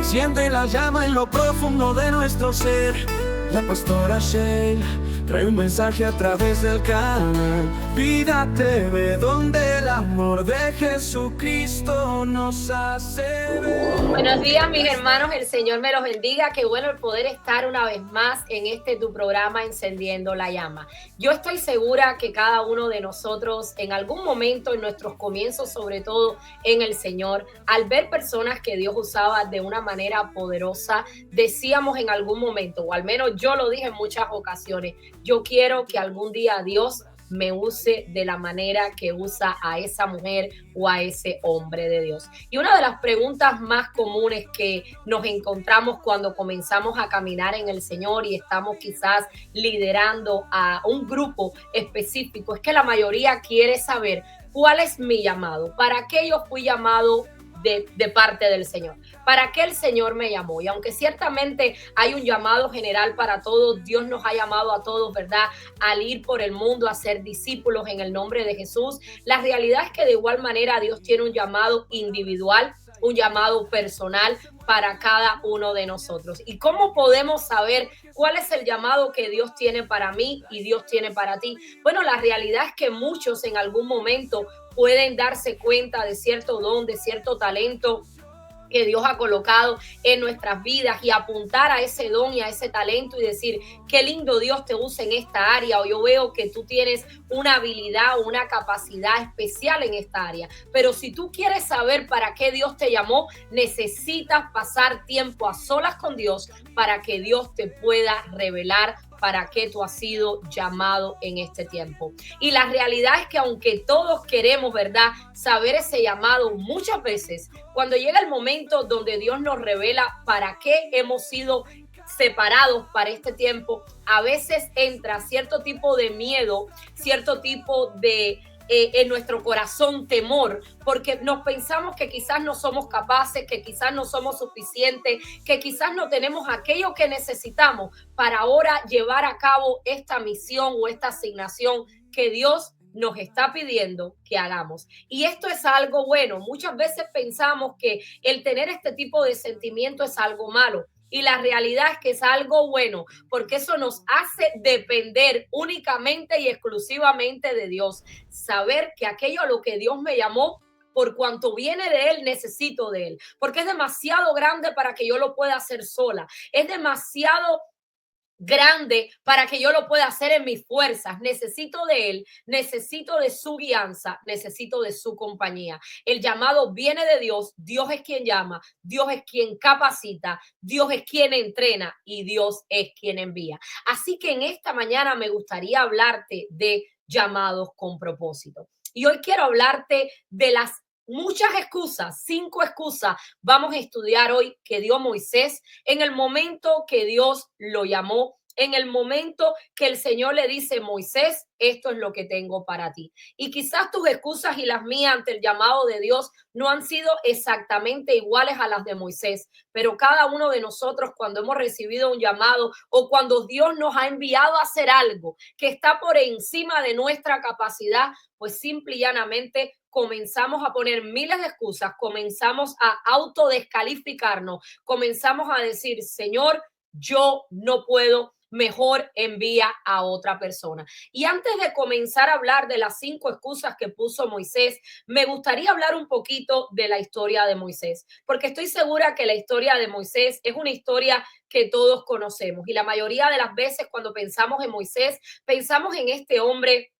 Enciende la llama en lo profundo de nuestro ser. La pastora Sheila trae un mensaje a través del canal Vida TV, donde el amor de Jesucristo nos hace ver. Buenos días, mis hermanos, el Señor me los bendiga. Qué bueno el poder estar una vez más en tu programa Encendiendo la Llama. Yo estoy segura que cada uno de nosotros en algún momento, en nuestros comienzos, sobre todo en el Señor, al ver personas que Dios usaba de una manera poderosa, decíamos en algún momento, o al menos yo lo dije en muchas ocasiones, yo quiero que algún día Dios me use de la manera que usa a esa mujer o a ese hombre de Dios. Y una de las preguntas más comunes que nos encontramos cuando comenzamos a caminar en el Señor y estamos quizás liderando a un grupo específico es que la mayoría quiere saber cuál es mi llamado, para qué yo fui llamado de parte del Señor. ¿Para qué el Señor me llamó? Y aunque ciertamente hay un llamado general para todos, Dios nos ha llamado a todos, ¿verdad? Al ir por el mundo, a ser discípulos en el nombre de Jesús. La realidad es que de igual manera Dios tiene un llamado individual, un llamado personal para cada uno de nosotros. ¿Y cómo podemos saber cuál es el llamado que Dios tiene para mí y Dios tiene para ti? Bueno, la realidad es que muchos en algún momento pueden darse cuenta de cierto don, de cierto talento que Dios ha colocado en nuestras vidas y apuntar a ese don y a ese talento y decir, qué lindo Dios te usa en esta área, o yo veo que tú tienes una habilidad o una capacidad especial en esta área. Pero si tú quieres saber para qué Dios te llamó, necesitas pasar tiempo a solas con Dios para que Dios te pueda revelar para qué tú has sido llamado en este tiempo. Y la realidad es que aunque todos queremos, ¿verdad?, saber ese llamado, muchas veces cuando llega el momento donde Dios nos revela para qué hemos sido separados para este tiempo, a veces entra cierto tipo de miedo, cierto tipo de en nuestro corazón temor, porque nos pensamos que quizás no somos capaces, que quizás no somos suficientes, que quizás no tenemos aquello que necesitamos para ahora llevar a cabo esta misión o esta asignación que Dios nos está pidiendo que hagamos. Y esto es algo bueno. Muchas veces pensamos que el tener este tipo de sentimiento es algo malo. Y la realidad es que es algo bueno, porque eso nos hace depender únicamente y exclusivamente de Dios. Saber que aquello a lo que Dios me llamó, por cuanto viene de Él, necesito de Él. Porque es demasiado grande para que yo lo pueda hacer sola. Es demasiado grande para que yo lo pueda hacer en mis fuerzas. Necesito de Él, necesito de su guianza, necesito de su compañía. El llamado viene de Dios. Dios es quien llama, Dios es quien capacita, Dios es quien entrena y Dios es quien envía. Así que en esta mañana me gustaría hablarte de llamados con propósito. Y hoy quiero hablarte de las muchas excusas, 5 excusas vamos a estudiar hoy que dio Moisés en el momento que Dios lo llamó, en el momento que el Señor le dice, Moisés, esto es lo que tengo para ti. Y quizás tus excusas y las mías ante el llamado de Dios no han sido exactamente iguales a las de Moisés, pero cada uno de nosotros cuando hemos recibido un llamado o cuando Dios nos ha enviado a hacer algo que está por encima de nuestra capacidad, pues simple y llanamente comenzamos a poner miles de excusas, comenzamos a autodescalificarnos, comenzamos a decir, Señor, yo no puedo, mejor envía a otra persona. Y antes de comenzar a hablar de las 5 excusas que puso Moisés, me gustaría hablar un poquito de la historia de Moisés, porque estoy segura que la historia de Moisés es una historia que todos conocemos. Y la mayoría de las veces cuando pensamos en Moisés, pensamos en este hombre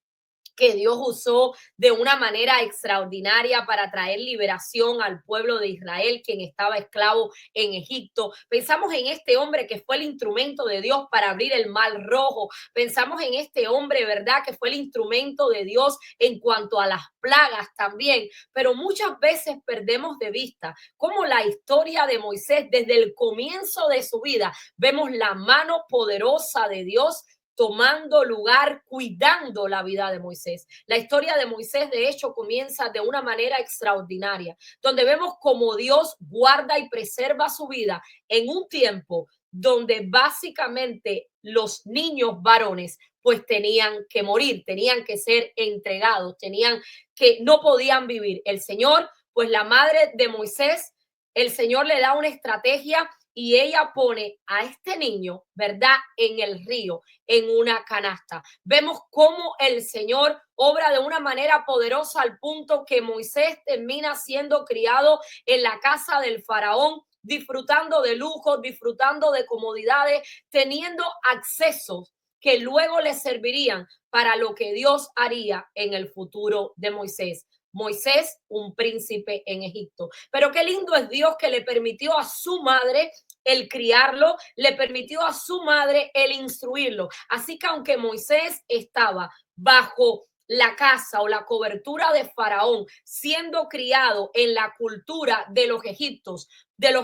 que Dios usó de una manera extraordinaria para traer liberación al pueblo de Israel, quien estaba esclavo en Egipto. Pensamos en este hombre que fue el instrumento de Dios para abrir el mar rojo. Pensamos en este hombre, ¿verdad?, que fue el instrumento de Dios en cuanto a las plagas también. Pero muchas veces perdemos de vista cómo la historia de Moisés, desde el comienzo de su vida, vemos la mano poderosa de Dios tomando lugar, cuidando la vida de Moisés. La historia de Moisés, de hecho, comienza de una manera extraordinaria, donde vemos cómo Dios guarda y preserva su vida en un tiempo donde básicamente los niños varones pues tenían que morir, tenían que ser entregados, tenían que, no podían vivir. El Señor, pues la madre de Moisés el Señor le da una estrategia y ella pone a este niño, ¿verdad?, en el río, en una canasta. Vemos cómo el Señor obra de una manera poderosa al punto que Moisés termina siendo criado en la casa del faraón, disfrutando de lujos, disfrutando de comodidades, teniendo accesos que luego le servirían para lo que Dios haría en el futuro de Moisés. Moisés, un príncipe en Egipto. Pero qué lindo es Dios que le permitió a su madre el criarlo, le permitió a su madre el instruirlo. Así que aunque Moisés estaba bajo la casa o la cobertura de Faraón, siendo criado en la cultura de los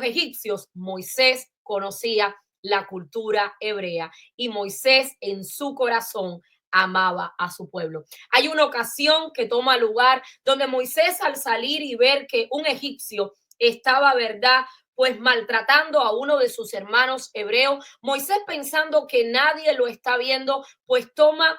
egipcios, Moisés conocía la cultura hebrea y Moisés en su corazón amaba a su pueblo. Hay una ocasión que toma lugar donde Moisés, al salir y ver que un egipcio estaba, ¿verdad?, pues maltratando a uno de sus hermanos hebreos, Moisés, pensando que nadie lo está viendo, pues toma,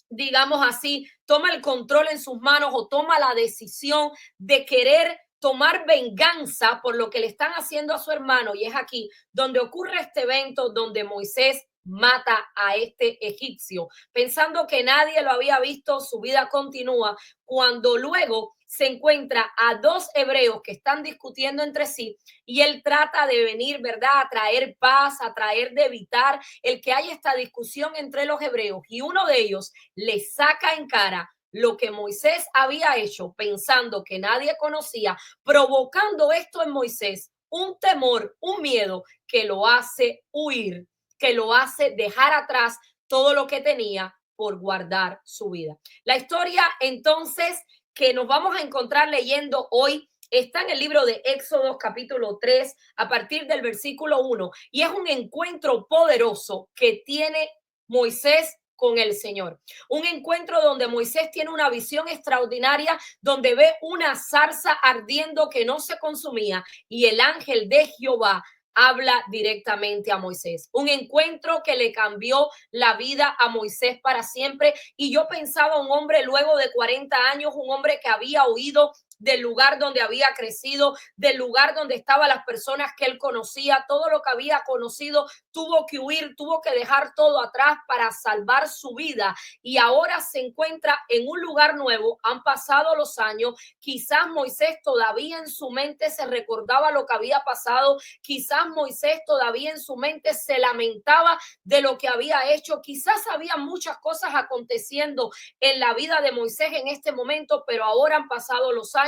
digamos así, toma el control en sus manos o toma la decisión de querer tomar venganza por lo que le están haciendo a su hermano. Y es aquí donde ocurre este evento donde Moisés mata a este egipcio, pensando que nadie lo había visto. Su vida continúa cuando luego se encuentra a dos hebreos que están discutiendo entre sí y él trata de venir, ¿verdad?, a traer paz, a traer de evitar el que haya esta discusión entre los hebreos, y uno de ellos le saca en cara lo que Moisés había hecho, pensando que nadie conocía, provocando esto en Moisés un temor, un miedo que lo hace huir, que lo hace dejar atrás todo lo que tenía por guardar su vida. La historia entonces que nos vamos a encontrar leyendo hoy está en el libro de Éxodo capítulo 3 a partir del versículo 1 y es un encuentro poderoso que tiene Moisés con el Señor. Un encuentro donde Moisés tiene una visión extraordinaria, donde ve una zarza ardiendo que no se consumía y el ángel de Jehová habla directamente a Moisés. Un encuentro que le cambió la vida a Moisés para siempre. Y yo pensaba, un hombre luego de 40 años, un hombre que había huido del lugar donde había crecido, del lugar donde estaban las personas que él conocía, todo lo que había conocido, tuvo que huir, tuvo que dejar todo atrás para salvar su vida y ahora se encuentra en un lugar nuevo. Han pasado los años, quizás Moisés todavía en su mente se recordaba lo que había pasado, quizás Moisés todavía en su mente se lamentaba de lo que había hecho, quizás había muchas cosas aconteciendo en la vida de Moisés en este momento, pero ahora han pasado los años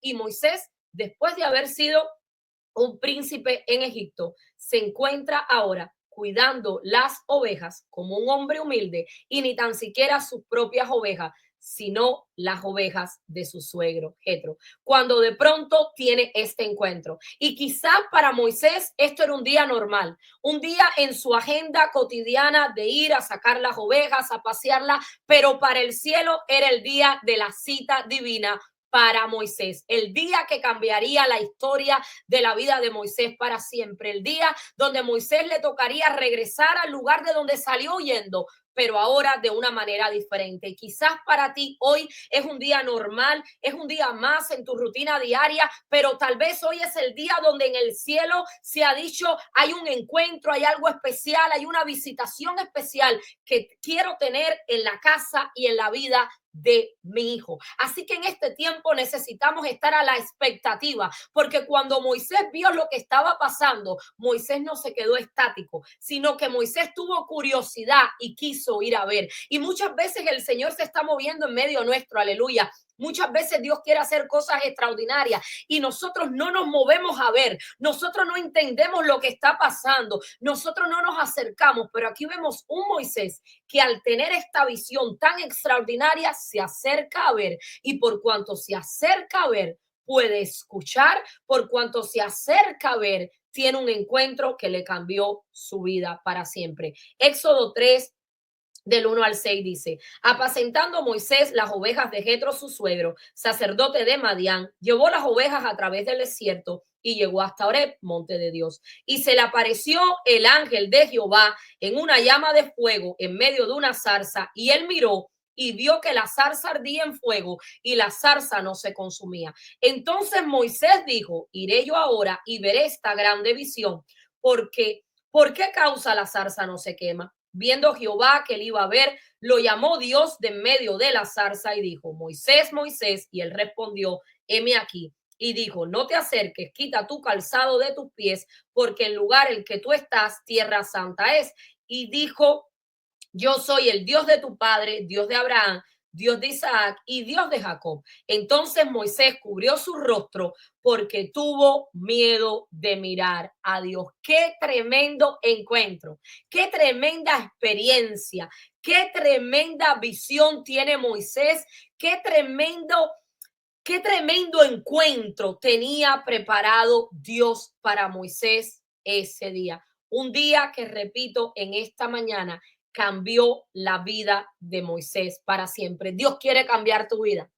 y Moisés, después de haber sido un príncipe en Egipto, se encuentra ahora cuidando las ovejas como un hombre humilde y ni tan siquiera sus propias ovejas, sino las ovejas de su suegro Jetro, cuando de pronto tiene este encuentro. Y quizás para Moisés esto era un día normal, un día en su agenda cotidiana de ir a sacar las ovejas, a pasearlas, pero para el cielo era el día de la cita divina para Moisés, el día que cambiaría la historia de la vida de Moisés para siempre, el día donde Moisés le tocaría regresar al lugar de donde salió huyendo, pero ahora de una manera diferente. Y quizás para ti hoy es un día normal, es un día más en tu rutina diaria, pero tal vez hoy es el día donde en el cielo se ha dicho, hay un encuentro, hay algo especial, hay una visitación especial que quiero tener en la casa y en la vida de mi hijo. Así que en este tiempo necesitamos estar a la expectativa, porque cuando Moisés vio lo que estaba pasando, Moisés no se quedó estático, sino que Moisés tuvo curiosidad y quiso ir a ver. Y muchas veces el Señor se está moviendo en medio nuestro, aleluya. Muchas veces Dios quiere hacer cosas extraordinarias y nosotros no nos movemos a ver, nosotros no entendemos lo que está pasando, nosotros no nos acercamos, pero aquí vemos un Moisés que al tener esta visión tan extraordinaria se acerca a ver y por cuanto se acerca a ver puede escuchar, por cuanto se acerca a ver tiene un encuentro que le cambió su vida para siempre. Éxodo 3 del 1 al 6 dice, apacentando Moisés las ovejas de Jetro su suegro, sacerdote de Madián, llevó las ovejas a través del desierto y llegó hasta Horeb, monte de Dios. Y se le apareció el ángel de Jehová en una llama de fuego en medio de una zarza y él miró y vio que la zarza ardía en fuego y la zarza no se consumía. Entonces Moisés dijo, iré yo ahora y veré esta grande visión, porque ¿por qué causa la zarza no se quema? Viendo Jehová que él iba a ver, lo llamó Dios de en medio de la zarza y dijo, Moisés, Moisés, y él respondió, heme aquí. Y dijo, no te acerques, quita tu calzado de tus pies, porque el lugar en que tú estás, tierra santa es. Y dijo, yo soy el Dios de tu padre, Dios de Abraham, Dios de Isaac y Dios de Jacob. Entonces Moisés cubrió su rostro porque tuvo miedo de mirar a Dios. Qué tremendo encuentro, qué tremenda experiencia, qué tremenda visión tiene Moisés, qué tremendo encuentro tenía preparado Dios para Moisés ese día. Un día que, repito, en esta mañana cambió la vida de Moisés para siempre. Dios quiere cambiar tu vida.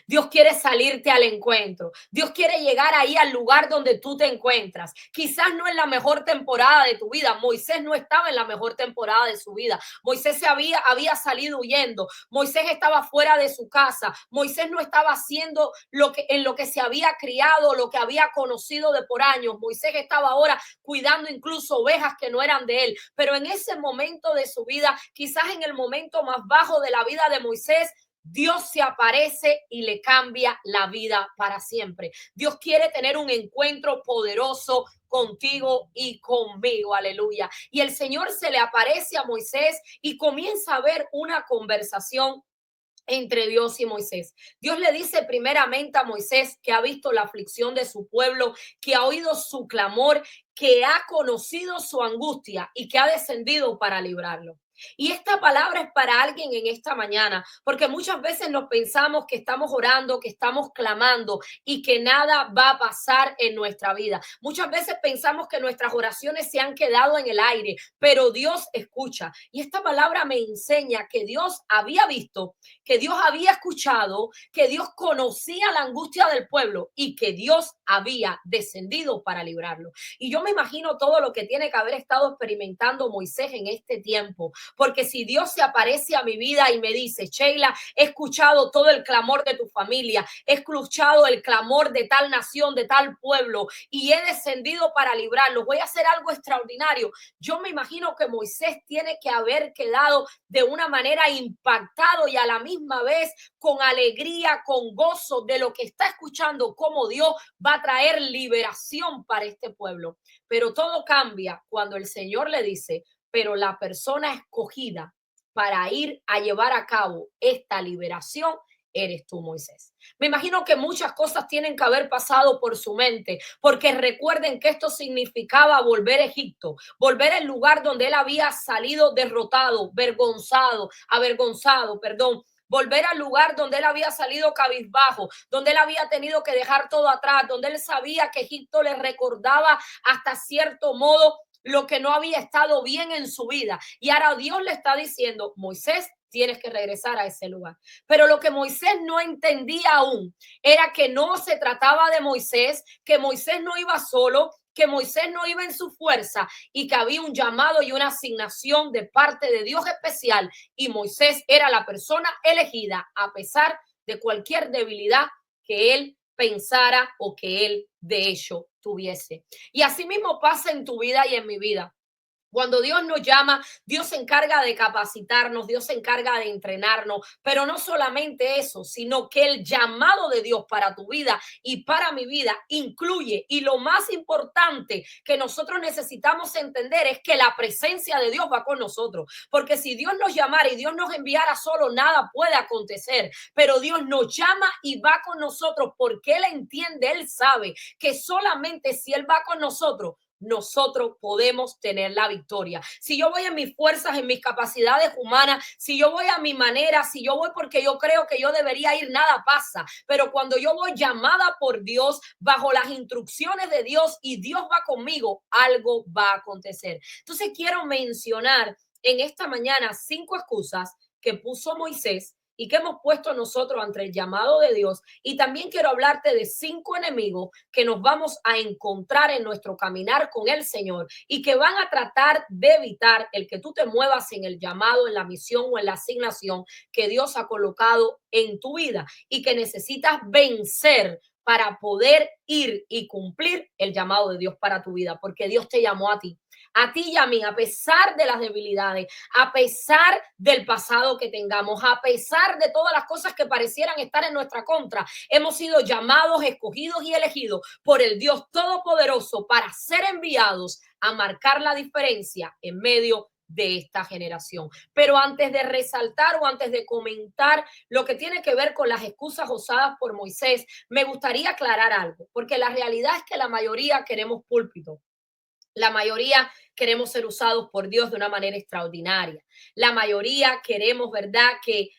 Dios quiere salirte al encuentro. Dios quiere llegar ahí al lugar donde tú te encuentras. Quizás no en la mejor temporada de tu vida. Moisés no estaba en la mejor temporada de su vida. Moisés había salido huyendo. Moisés estaba fuera de su casa. Moisés no estaba haciendo en lo que se había criado, lo que había conocido de por años. Moisés estaba ahora cuidando incluso ovejas que no eran de él. Pero en ese momento de su vida, quizás en el momento más bajo de la vida de Moisés, Dios se aparece y le cambia la vida para siempre. Dios quiere tener un encuentro poderoso contigo y conmigo, aleluya. Y el Señor se le aparece a Moisés y comienza a ver una conversación entre Dios y Moisés. Dios le dice primeramente a Moisés que ha visto la aflicción de su pueblo, que ha oído su clamor, que ha conocido su angustia y que ha descendido para librarlo. Y esta palabra es para alguien en esta mañana, porque muchas veces nos pensamos que estamos orando, que estamos clamando y que nada va a pasar en nuestra vida. Muchas veces pensamos que nuestras oraciones se han quedado en el aire, pero Dios escucha. Y esta palabra me enseña que Dios había visto, que Dios había escuchado, que Dios conocía la angustia del pueblo y que Dios había descendido para librarlo. Y yo me imagino todo lo que tiene que haber estado experimentando Moisés en este tiempo. Porque si Dios se aparece a mi vida y me dice, Sheila, he escuchado todo el clamor de tu familia, he escuchado el clamor de tal nación, de tal pueblo, y he descendido para librarlos, voy a hacer algo extraordinario. Yo me imagino que Moisés tiene que haber quedado de una manera impactado y a la misma vez con alegría, con gozo de lo que está escuchando, cómo Dios va a traer liberación para este pueblo. Pero todo cambia cuando el Señor le dice, pero la persona escogida para ir a llevar a cabo esta liberación eres tú, Moisés. Me imagino que muchas cosas tienen que haber pasado por su mente, porque recuerden que esto significaba volver a Egipto, volver al lugar donde él había salido derrotado, avergonzado, volver al lugar donde él había salido cabizbajo, donde él había tenido que dejar todo atrás, donde él sabía que Egipto le recordaba hasta cierto modo lo que no había estado bien en su vida. Y ahora Dios le está diciendo, Moisés, tienes que regresar a ese lugar. Pero lo que Moisés no entendía aún era que no se trataba de Moisés, que Moisés no iba solo, que Moisés no iba en su fuerza y que había un llamado y una asignación de parte de Dios especial y Moisés era la persona elegida a pesar de cualquier debilidad que él pensara o que él de hecho tuviese. Y así mismo pasa en tu vida y en mi vida. Cuando Dios nos llama, Dios se encarga de capacitarnos, Dios se encarga de entrenarnos, pero no solamente eso, sino que el llamado de Dios para tu vida y para mi vida incluye, y lo más importante que nosotros necesitamos entender es que la presencia de Dios va con nosotros, porque si Dios nos llamara y Dios nos enviara solo, nada puede acontecer, pero Dios nos llama y va con nosotros porque Él entiende, Él sabe que solamente si Él va con nosotros podemos tener la victoria. Si yo voy en mis fuerzas, en mis capacidades humanas, si yo voy a mi manera, si yo voy porque yo creo que yo debería ir, nada pasa. Pero cuando yo voy llamada por Dios, bajo las instrucciones de Dios y Dios va conmigo, algo va a acontecer. Entonces quiero mencionar en esta mañana 5 excusas que puso Moisés y que hemos puesto nosotros ante el llamado de Dios. Y también quiero hablarte de 5 enemigos que nos vamos a encontrar en nuestro caminar con el Señor y que van a tratar de evitar el que tú te muevas en el llamado, en la misión o en la asignación que Dios ha colocado en tu vida y que necesitas vencer para poder ir y cumplir el llamado de Dios para tu vida, porque Dios te llamó a ti y a mí, a pesar de las debilidades, a pesar del pasado que tengamos, a pesar de todas las cosas que parecieran estar en nuestra contra. Hemos sido llamados, escogidos y elegidos por el Dios Todopoderoso para ser enviados a marcar la diferencia en medio de esta generación. Pero antes de resaltar o antes de comentar lo que tiene que ver con las excusas usadas por Moisés, me gustaría aclarar algo, porque la realidad es que la mayoría queremos púlpito. La mayoría queremos ser usados por Dios de una manera extraordinaria. La mayoría queremos, ¿verdad?, que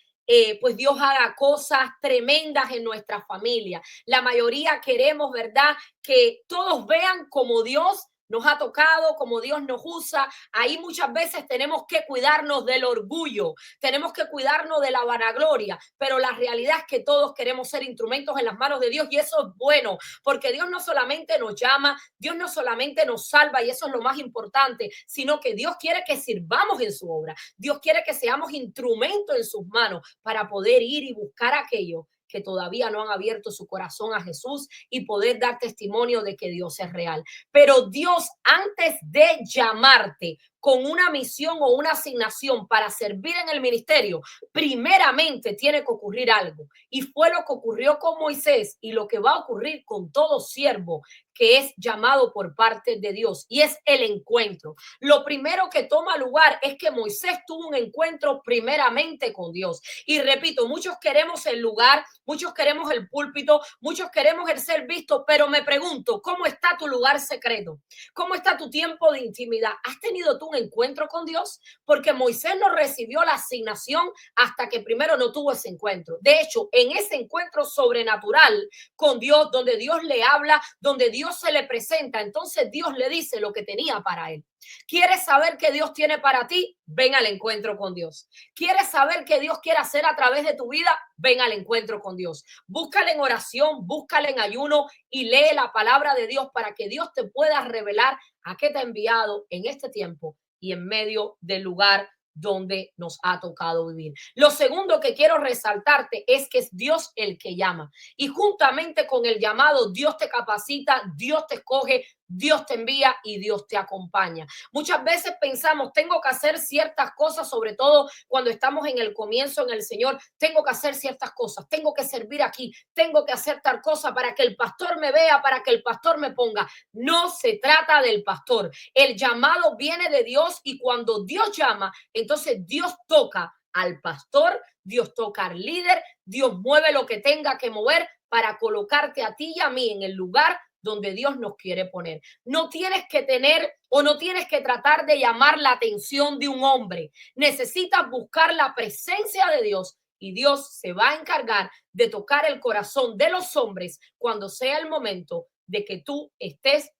pues Dios haga cosas tremendas en nuestra familia. La mayoría queremos, ¿verdad?, que todos vean como Dios nos ha tocado, como Dios nos usa. Ahí muchas veces tenemos que cuidarnos del orgullo, tenemos que cuidarnos de la vanagloria, pero la realidad es que todos queremos ser instrumentos en las manos de Dios y eso es bueno, porque Dios no solamente nos llama, Dios no solamente nos salva y eso es lo más importante, sino que Dios quiere que sirvamos en su obra. Dios quiere que seamos instrumentos en sus manos para poder ir y buscar aquello que todavía no han abierto su corazón a Jesús y poder dar testimonio de que Dios es real. Pero Dios, antes de llamarte con una misión o una asignación para servir en el ministerio, primeramente tiene que ocurrir algo. Y fue lo que ocurrió con Moisés y lo que va a ocurrir con todo siervo que es llamado por parte de Dios, y es el encuentro. Lo primero que toma lugar es que Moisés tuvo un encuentro primeramente con Dios. Y repito, muchos queremos el lugar, muchos queremos el púlpito, muchos queremos el ser visto, pero me pregunto, ¿cómo está tu lugar secreto? ¿Cómo está tu tiempo de intimidad? ¿Has tenido tú un encuentro con Dios? Porque Moisés no recibió la asignación hasta que primero no tuvo ese encuentro. De hecho, en ese encuentro sobrenatural con Dios, donde Dios le habla, donde Dios se le presenta, entonces Dios le dice lo que tenía para él. ¿Quieres saber qué Dios tiene para ti? Ven al encuentro con Dios. ¿Quieres saber qué Dios quiere hacer a través de tu vida? Ven al encuentro con Dios. Búscale en oración, búscale en ayuno y lee la palabra de Dios para que Dios te pueda revelar a qué te ha enviado en este tiempo y en medio del lugar donde nos ha tocado vivir. Lo segundo que quiero resaltarte es que es Dios el que llama y juntamente con el llamado Dios te capacita, Dios te escoge, Dios te envía y Dios te acompaña. Muchas veces pensamos, tengo que hacer ciertas cosas, sobre todo cuando estamos en el comienzo en el Señor, tengo que hacer ciertas cosas, tengo que servir aquí, tengo que hacer tal cosa para que el pastor me vea, para que el pastor me ponga. No se trata del pastor. El llamado viene de Dios y cuando Dios llama, entonces Dios toca al pastor, Dios toca al líder, Dios mueve lo que tenga que mover para colocarte a ti y a mí en el lugar donde Dios nos quiere poner. No tienes que tener o no tienes que tratar de llamar la atención de un hombre. Necesitas buscar la presencia de Dios y Dios se va a encargar de tocar el corazón de los hombres cuando sea el momento de que tú estés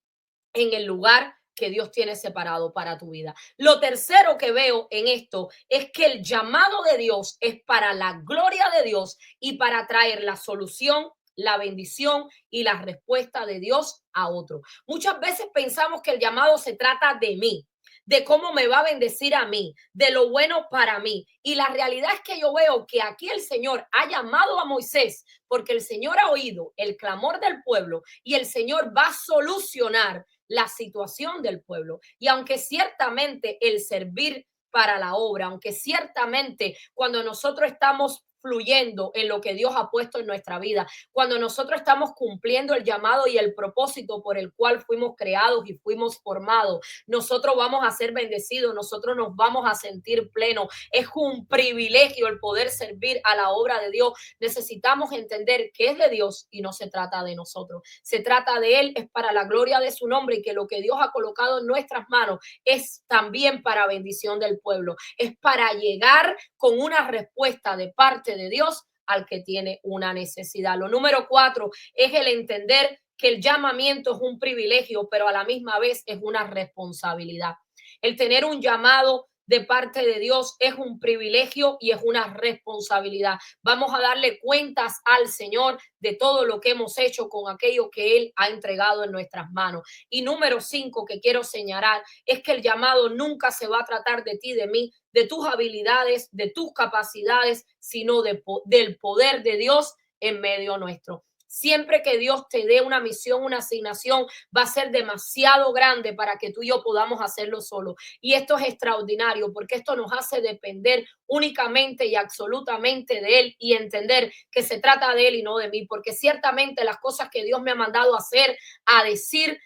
en el lugar que Dios tiene separado para tu vida. Lo tercero que veo en esto es que el llamado de Dios es para la gloria de Dios y para traer la solución, la bendición y la respuesta de Dios a otro. Muchas veces pensamos que el llamado se trata de mí, de cómo me va a bendecir a mí, de lo bueno para mí. Y la realidad es que yo veo que aquí el Señor ha llamado a Moisés porque el Señor ha oído el clamor del pueblo y el Señor va a solucionar la situación del pueblo. Y aunque ciertamente el servir para la obra, aunque ciertamente cuando nosotros estamos fluyendo en lo que Dios ha puesto en nuestra vida, cuando nosotros estamos cumpliendo el llamado y el propósito por el cual fuimos creados y fuimos formados, nosotros vamos a ser bendecidos, nosotros nos vamos a sentir plenos. Es un privilegio el poder servir a la obra de Dios. Necesitamos entender que es de Dios y no se trata de nosotros. Se trata de Él, es para la gloria de su nombre y que lo que Dios ha colocado en nuestras manos es también para bendición del pueblo. Es para llegar con una respuesta de parte de Dios al que tiene una necesidad. Lo número 4 es el entender que el llamamiento es un privilegio, pero a la misma vez es una responsabilidad. El tener un llamado de parte de Dios es un privilegio y es una responsabilidad. Vamos a darle cuentas al Señor de todo lo que hemos hecho con aquello que Él ha entregado en nuestras manos. Y número 5 que quiero señalar es que el llamado nunca se va a tratar de ti, de mí, de tus habilidades, de tus capacidades, sino del poder de Dios en medio nuestro. Siempre que Dios te dé una misión, una asignación, va a ser demasiado grande para que tú y yo podamos hacerlo solo. Y esto es extraordinario porque esto nos hace depender únicamente y absolutamente de Él y entender que se trata de Él y no de mí, porque ciertamente las cosas que Dios me ha mandado a hacer, a decir,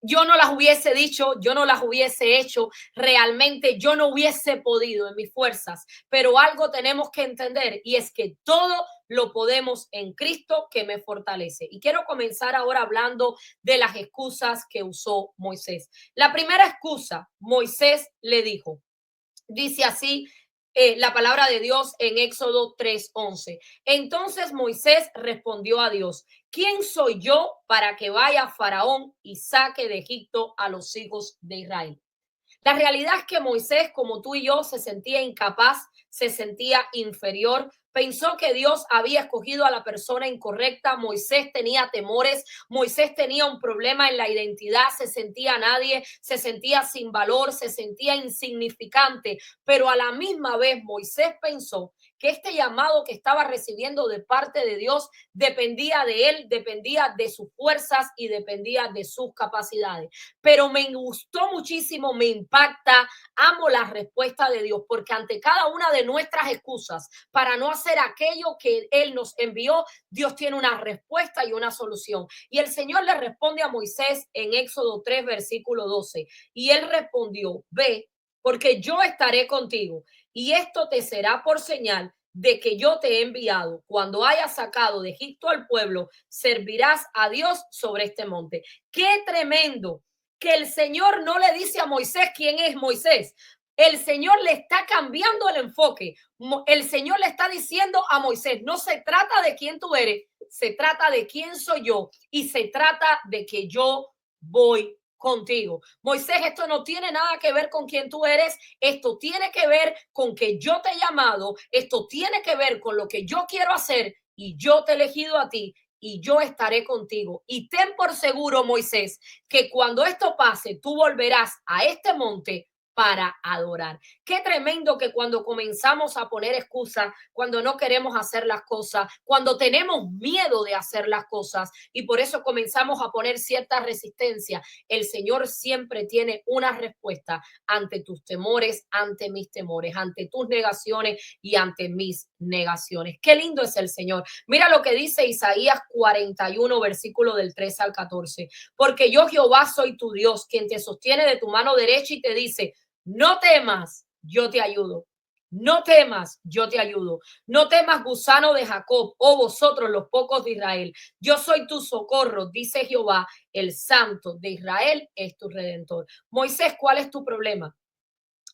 yo no las hubiese dicho, yo no las hubiese hecho, realmente yo no hubiese podido en mis fuerzas, pero algo tenemos que entender y es que todo lo podemos en Cristo que me fortalece. Y quiero comenzar ahora hablando de las excusas que usó Moisés. La primera excusa, Moisés le dijo, dice así la palabra de Dios en Éxodo 3:11. Entonces Moisés respondió a Dios, ¿quién soy yo para que vaya Faraón y saque de Egipto a los hijos de Israel? La realidad es que Moisés, como tú y yo, se sentía incapaz, se sentía inferior, pensó que Dios había escogido a la persona incorrecta. Moisés tenía temores, Moisés tenía un problema en la identidad, se sentía nadie, se sentía sin valor, se sentía insignificante, pero a la misma vez Moisés pensó que este llamado que estaba recibiendo de parte de Dios dependía de él, dependía de sus fuerzas y dependía de sus capacidades. Pero me gustó muchísimo, me impacta, amo la respuesta de Dios, porque ante cada una de nuestras excusas para no hacer aquello que Él nos envió, Dios tiene una respuesta y una solución. Y el Señor le responde a Moisés en Éxodo 3, versículo 12, y Él respondió, ve, porque yo estaré contigo, y esto te será por señal de que yo te he enviado. Cuando hayas sacado de Egipto al pueblo, servirás a Dios sobre este monte. ¡Qué tremendo! Que el Señor no le dice a Moisés quién es Moisés. El Señor le está cambiando el enfoque. El Señor le está diciendo a Moisés, no se trata de quién tú eres, se trata de quién soy yo y se trata de que yo voy contigo. Moisés, esto no tiene nada que ver con quién tú eres, esto tiene que ver con que yo te he llamado, esto tiene que ver con lo que yo quiero hacer y yo te he elegido a ti y yo estaré contigo. Y ten por seguro, Moisés, que cuando esto pase, tú volverás a este monte para adorar. Qué tremendo que cuando comenzamos a poner excusas, cuando no queremos hacer las cosas, cuando tenemos miedo de hacer las cosas y por eso comenzamos a poner cierta resistencia, el Señor siempre tiene una respuesta ante tus temores, ante mis temores, ante tus negaciones y ante mis negaciones. Qué lindo es el Señor. Mira lo que dice Isaías 41, versículo del 13 al 14. Porque yo, Jehová, soy tu Dios, quien te sostiene de tu mano derecha y te dice, no temas, yo te ayudo. No temas, yo te ayudo. No temas, gusano de Jacob, oh vosotros los pocos de Israel. Yo soy tu socorro, dice Jehová, el Santo de Israel es tu redentor. Moisés, ¿cuál es tu problema?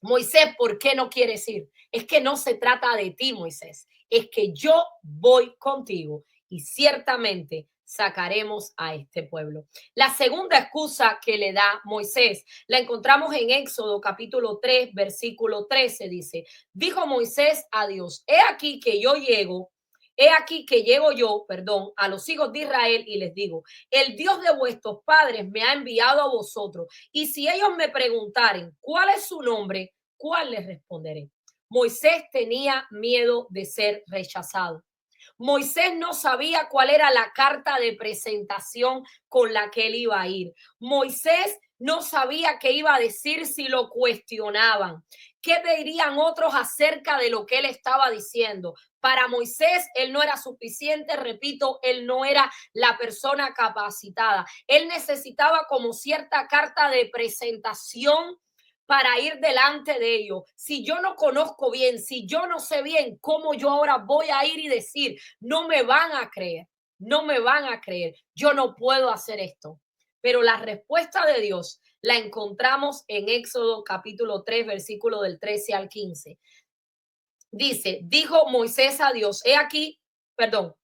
Moisés, ¿por qué no quieres ir? Es que no se trata de ti, Moisés. Es que yo voy contigo y ciertamente sacaremos a este pueblo. La segunda excusa que le da Moisés la encontramos en Éxodo capítulo 3, versículo 13. Dice, dijo Moisés a Dios, he aquí que yo llego. He aquí que llego yo, perdón, a los hijos de Israel y les digo, el Dios de vuestros padres me ha enviado a vosotros. Y si ellos me preguntaren cuál es su nombre, ¿cuál les responderé? Moisés tenía miedo de ser rechazado. Moisés no sabía cuál era la carta de presentación con la que él iba a ir. Moisés no sabía qué iba a decir si lo cuestionaban. ¿Qué dirían otros acerca de lo que él estaba diciendo? Para Moisés, él no era suficiente, repito, él no era la persona capacitada. Él necesitaba como cierta carta de presentación para ir delante de ellos. Si yo no conozco bien, si yo no sé bien cómo yo ahora voy a ir y decir, no me van a creer, no me van a creer, yo no puedo hacer esto. Pero la respuesta de Dios la encontramos en Éxodo capítulo 3, versículo del 13 al 15. Dice, dijo Moisés a Dios, he aquí, perdón,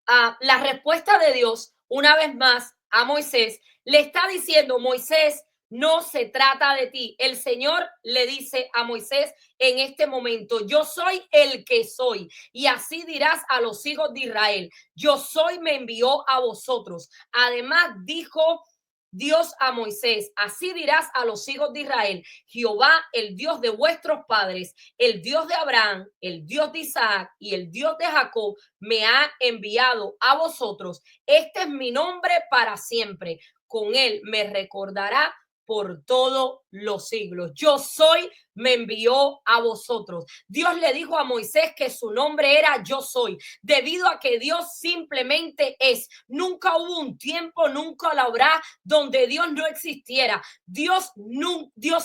la respuesta de Dios, una vez más, a Moisés, le está diciendo, Moisés, No se trata de ti. El Señor le dice a Moisés en este momento, yo soy el que soy. Y así dirás a los hijos de Israel, yo soy, me envió a vosotros. Además dijo Dios a Moisés, así dirás a los hijos de Israel, Jehová, el Dios de vuestros padres, el Dios de Abraham, el Dios de Isaac y el Dios de Jacob, me ha enviado a vosotros. Este es mi nombre para siempre. Con él me recordará por todos los siglos. Yo soy, me envió a vosotros. Dios le dijo a Moisés que su nombre era yo soy, debido a que Dios simplemente es. Nunca hubo un tiempo, nunca lo habrá, donde Dios no existiera. Dios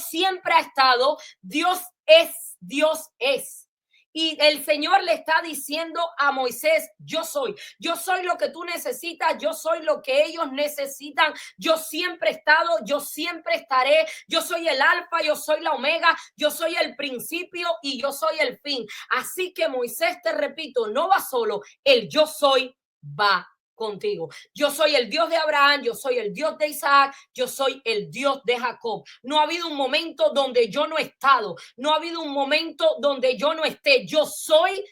siempre ha estado. Dios es, Dios es. Y el Señor le está diciendo a Moisés, yo soy lo que tú necesitas, yo soy lo que ellos necesitan, yo siempre he estado, yo siempre estaré, yo soy el alfa, yo soy la omega, yo soy el principio y yo soy el fin. Así que Moisés, te repito, no va solo, el yo soy va contigo. Yo soy el Dios de Abraham, yo soy el Dios de Isaac, yo soy el Dios de Jacob. No ha habido un momento donde yo no he estado, no ha habido un momento donde yo no esté. Yo soy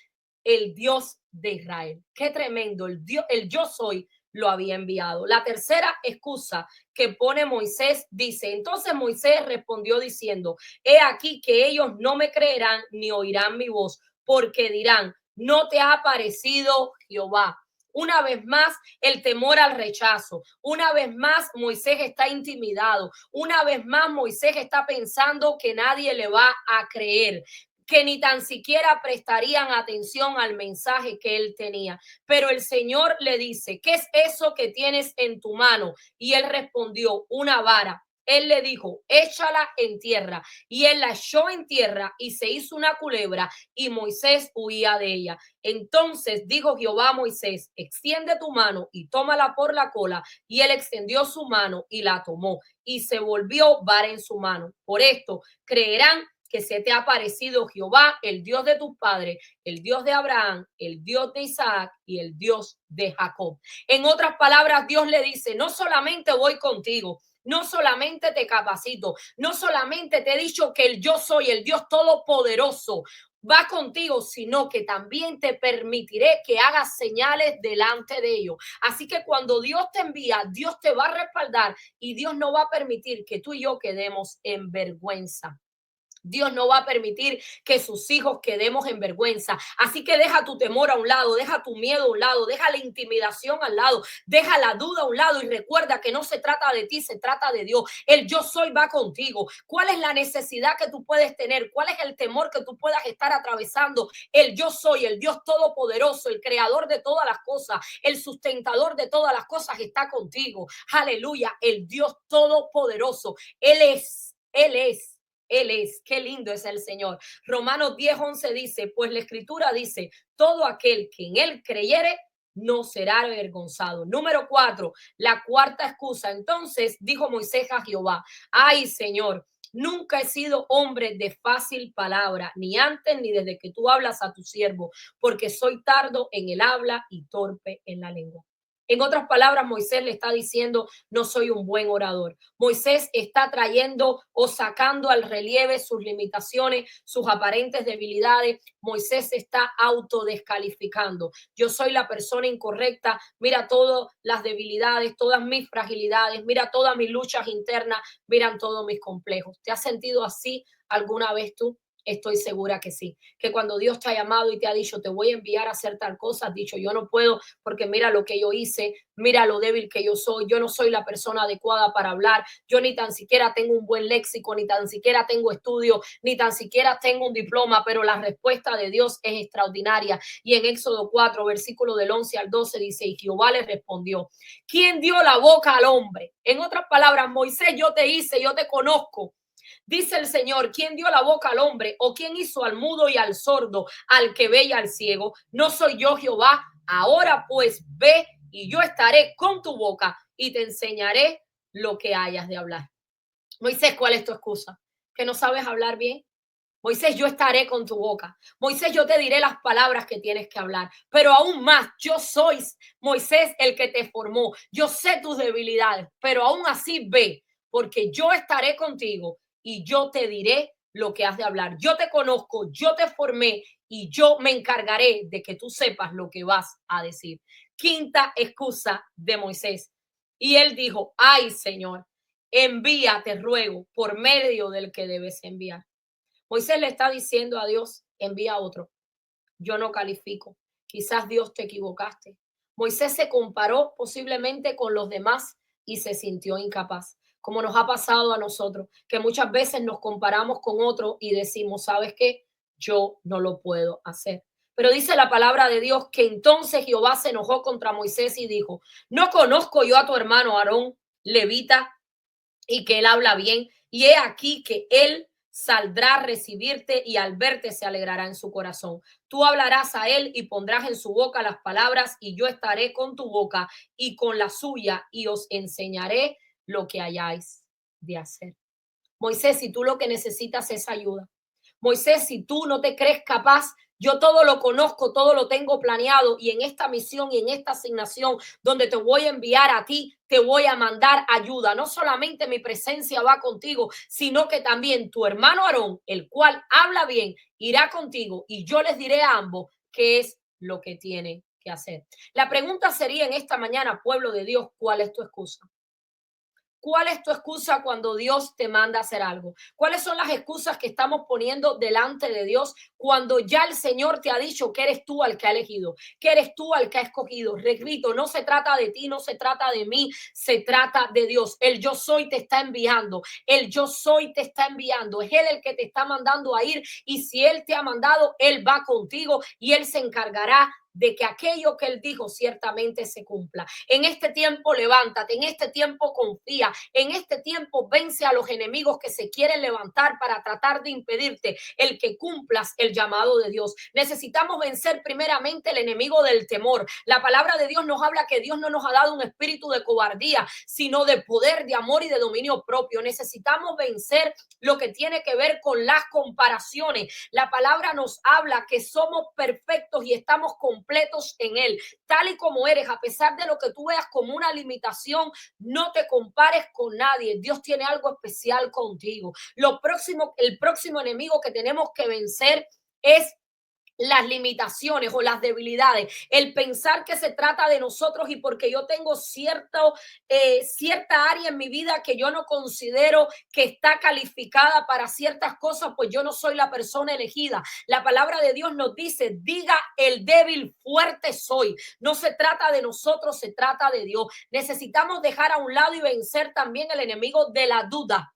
el Dios de Israel. Qué tremendo, el yo soy lo había enviado. La tercera excusa que pone Moisés dice, entonces Moisés respondió diciendo, he aquí que ellos no me creerán ni oirán mi voz, porque dirán, no te ha aparecido Jehová. Una vez más, el temor al rechazo. Una vez más, Moisés está intimidado. Una vez más, Moisés está pensando que nadie le va a creer, que ni tan siquiera prestarían atención al mensaje que él tenía. Pero el Señor le dice, ¿qué es eso que tienes en tu mano? Y él respondió, una vara. Él le dijo, échala en tierra. Y él la echó en tierra y se hizo una culebra y Moisés huía de ella. Entonces dijo Jehová a Moisés, extiende tu mano y tómala por la cola. Y él extendió su mano y la tomó y se volvió vara en su mano. Por esto creerán que se te ha aparecido Jehová, el Dios de tus padres, el Dios de Abraham, el Dios de Isaac y el Dios de Jacob. En otras palabras, Dios le dice, no solamente voy contigo, no solamente te capacito, no solamente te he dicho que el yo soy, el Dios todopoderoso, va contigo, sino que también te permitiré que hagas señales delante de ellos. Así que cuando Dios te envía, Dios te va a respaldar y Dios no va a permitir que tú y yo quedemos en vergüenza. Dios no va a permitir que sus hijos quedemos en vergüenza. Así que deja tu temor a un lado, deja tu miedo a un lado, deja la intimidación al lado, deja la duda a un lado y recuerda que no se trata de ti, se trata de Dios. El yo soy va contigo. ¿Cuál es la necesidad que tú puedes tener? ¿Cuál es el temor que tú puedas estar atravesando? El yo soy, el Dios todopoderoso, el creador de todas las cosas, el sustentador de todas las cosas está contigo. Aleluya, el Dios todopoderoso. Él es, Él es. Él es, qué lindo es el Señor. Romanos 10:11 dice, pues la escritura dice, todo aquel que en él creyere no será avergonzado. Número 4, la cuarta excusa. Entonces dijo Moisés a Jehová, ay Señor, nunca he sido hombre de fácil palabra, ni antes ni desde que tú hablas a tu siervo, porque soy tardo en el habla y torpe en la lengua. En otras palabras, Moisés le está diciendo, no soy un buen orador. Moisés está trayendo o sacando al relieve sus limitaciones, sus aparentes debilidades. Moisés está autodescalificando. Yo soy la persona incorrecta. Mira todas las debilidades, todas mis fragilidades. Mira todas mis luchas internas. Miran todos mis complejos. ¿Te has sentido así alguna vez tú? Estoy segura que sí, que cuando Dios te ha llamado y te ha dicho, te voy a enviar a hacer tal cosa, has dicho, yo no puedo porque mira lo que yo hice, mira lo débil que yo no soy la persona adecuada para hablar, yo ni tan siquiera tengo un buen léxico, ni tan siquiera tengo estudio, ni tan siquiera tengo un diploma, pero la respuesta de Dios es extraordinaria. Y en Éxodo 4, versículo del 11 al 12 dice, y Jehová le respondió, ¿quién dio la boca al hombre? En otras palabras, Moisés, yo te hice, yo te conozco. Dice el Señor, ¿quién dio la boca al hombre? ¿O quién hizo al mudo y al sordo, al que ve y al ciego? ¿No soy yo Jehová? Ahora pues ve y yo estaré con tu boca y te enseñaré lo que hayas de hablar. Moisés, ¿cuál es tu excusa? ¿Que no sabes hablar bien? Moisés, yo estaré con tu boca. Moisés, yo te diré las palabras que tienes que hablar. Pero aún más, yo soy Moisés el que te formó. Yo sé tus debilidades, pero aún así ve. porque yo estaré contigo y yo te diré lo que has de hablar. Yo te conozco, yo te formé y yo me encargaré de que tú sepas lo que vas a decir. Quinta excusa de Moisés. Y él dijo, ay, Señor, envía, te ruego, por medio del que debes enviar. Moisés le está diciendo a Dios, envía a otro. Yo no califico. Quizás Dios te equivocaste. Moisés se comparó posiblemente con los demás y se sintió incapaz, como nos ha pasado a nosotros, que muchas veces nos comparamos con otro y decimos, ¿sabes qué? Yo no lo puedo hacer. Pero dice la palabra de Dios que entonces Jehová se enojó contra Moisés y dijo, ¿no conozco yo a tu hermano Aarón, levita, y que él habla bien? Y he aquí que él saldrá a recibirte y al verte se alegrará en su corazón. Tú hablarás a él y pondrás en su boca las palabras y yo estaré con tu boca y con la suya y os enseñaré lo que hayáis de hacer. Moisés, si tú lo que necesitas es ayuda. Moisés, si tú no te crees capaz, yo todo lo conozco, todo lo tengo planeado y en esta misión y en esta asignación donde te voy a enviar a ti, te voy a mandar ayuda. No solamente mi presencia va contigo, sino que también tu hermano Aarón, el cual habla bien, irá contigo y yo les diré a ambos qué es lo que tienen que hacer. La pregunta sería en esta mañana, pueblo de Dios, ¿cuál es tu excusa? ¿Cuál es tu excusa cuando Dios te manda a hacer algo? ¿Cuáles son las excusas que estamos poniendo delante de Dios cuando ya el Señor te ha dicho que eres tú al que ha elegido, que eres tú al que ha escogido? Repito, no se trata de ti, no se trata de mí, se trata de Dios. El yo soy te está enviando, el yo soy te está enviando. Es Él el que te está mandando a ir y si Él te ha mandado, Él va contigo y Él se encargará de que aquello que él dijo ciertamente se cumpla. En este tiempo levántate, en este tiempo confía, en este tiempo vence a los enemigos que se quieren levantar para tratar de impedirte el que cumplas el llamado de Dios. Necesitamos vencer primeramente el enemigo del temor. La palabra de Dios nos habla que Dios no nos ha dado un espíritu de cobardía, sino de poder, de amor y de dominio propio. Necesitamos vencer lo que tiene que ver con las comparaciones. La palabra nos habla que somos perfectos y estamos completos en Él, tal y como eres, a pesar de lo que tú veas como una limitación. No te compares con nadie. Dios tiene algo especial contigo. El próximo enemigo que tenemos que vencer es las limitaciones o las debilidades, el pensar que se trata de nosotros y porque yo tengo cierta área en mi vida que yo no considero que está calificada para ciertas cosas, pues yo no soy la persona elegida. La palabra de Dios nos dice, diga el débil, fuerte soy. No se trata de nosotros, se trata de Dios. Necesitamos dejar a un lado y vencer también el enemigo de la duda.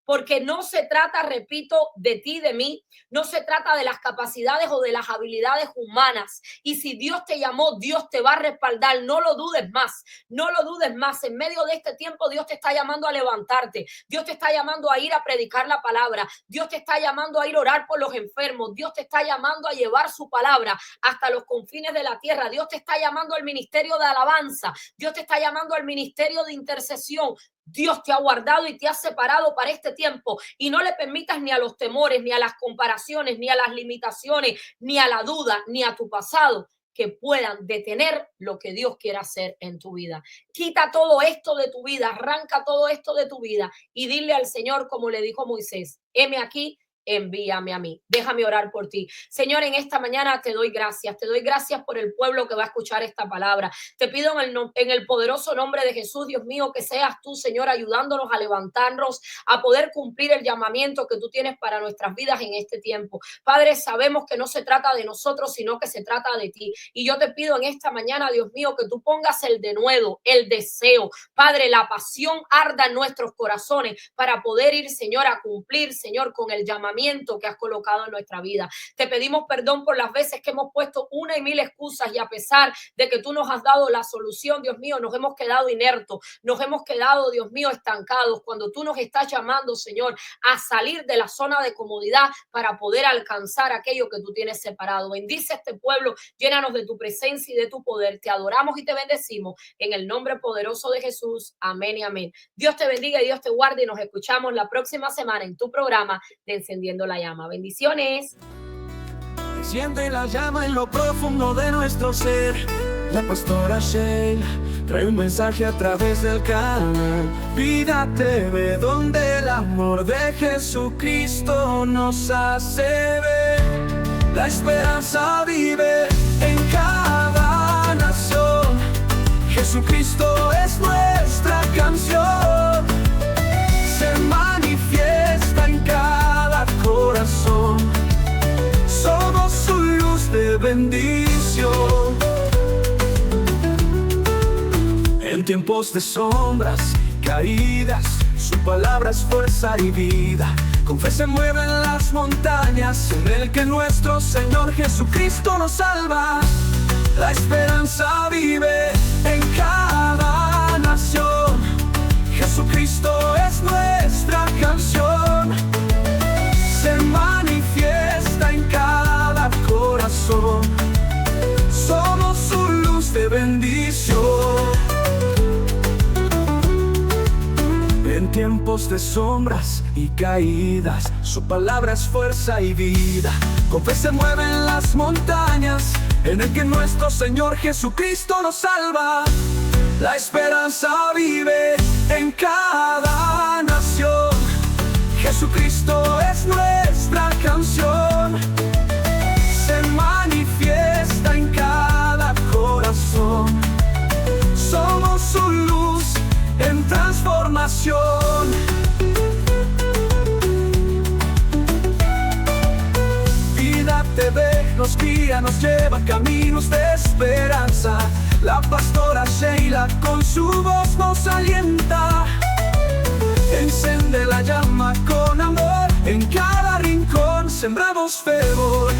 Porque no se trata, repito, de ti, de mí, no se trata de las capacidades o de las habilidades humanas. Y si Dios te llamó, Dios te va a respaldar. No lo dudes más, no lo dudes más. En medio de este tiempo, Dios te está llamando a levantarte. Dios te está llamando a ir a predicar la palabra. Dios te está llamando a ir a orar por los enfermos. Dios te está llamando a llevar su palabra hasta los confines de la tierra. Dios te está llamando al ministerio de alabanza. Dios te está llamando al ministerio de intercesión. Dios te ha guardado y te ha separado para este tiempo y no le permitas ni a los temores, ni a las comparaciones, ni a las limitaciones, ni a la duda, ni a tu pasado que puedan detener lo que Dios quiere hacer en tu vida. Quita todo esto de tu vida, arranca todo esto de tu vida y dile al Señor como le dijo Moisés, heme aquí, envíame a mí. Déjame orar por ti. Señor, en esta mañana te doy gracias. Te doy gracias por el pueblo que va a escuchar esta palabra. Te pido en el poderoso nombre de Jesús, Dios mío, que seas tú, Señor, ayudándonos a levantarnos, a poder cumplir el llamamiento que tú tienes para nuestras vidas en este tiempo. Padre, sabemos que no se trata de nosotros, sino que se trata de ti. Y yo te pido en esta mañana, Dios mío, que tú pongas el denuedo, el deseo. Padre, la pasión arda en nuestros corazones para poder ir, Señor, a cumplir, Señor, con el llamamiento que has colocado en nuestra vida. Te pedimos perdón por las veces que hemos puesto una y mil excusas y a pesar de que tú nos has dado la solución, Dios mío, nos hemos quedado inertos, nos hemos quedado, Dios mío, estancados cuando tú nos estás llamando, Señor, a salir de la zona de comodidad para poder alcanzar aquello que tú tienes separado. Bendice a este pueblo, llénanos de tu presencia y de tu poder. Te adoramos y te bendecimos en el nombre poderoso de Jesús. Amén y amén. Dios te bendiga y Dios te guarde y nos escuchamos la próxima semana en tu programa de Encendiendo la Llama. Bendiciones. Enciende la llama en lo profundo de nuestro ser. La pastora Sheila trae un mensaje a través del canal. Vida TV, donde el amor de Jesucristo nos hace ver. La esperanza vive en cada nación. Jesucristo es nuestra canción. Se manifiesta en cada corazón. Somos su luz de bendición. En tiempos de sombras, caídas, su palabra es fuerza y vida. Con fe se mueven las montañas, en el que nuestro Señor Jesucristo nos salva. La esperanza vive en cada nación. Jesucristo es nuestra canción. Se manifiesta en cada corazón. Somos su luz de bendición. En tiempos de sombras y caídas, su palabra es fuerza y vida. Con fe se mueven las montañas, en el que nuestro Señor Jesucristo nos salva. La esperanza vive en cada nación. Jesucristo es nuestra canción. Se manifiesta en cada corazón. Somos su luz en transformación. Vida TV nos guía, nos lleva caminos de esperanza. La pastora Sheila con su voz nos alienta. Enciende la llama con amor, en cada rincón sembramos fervor.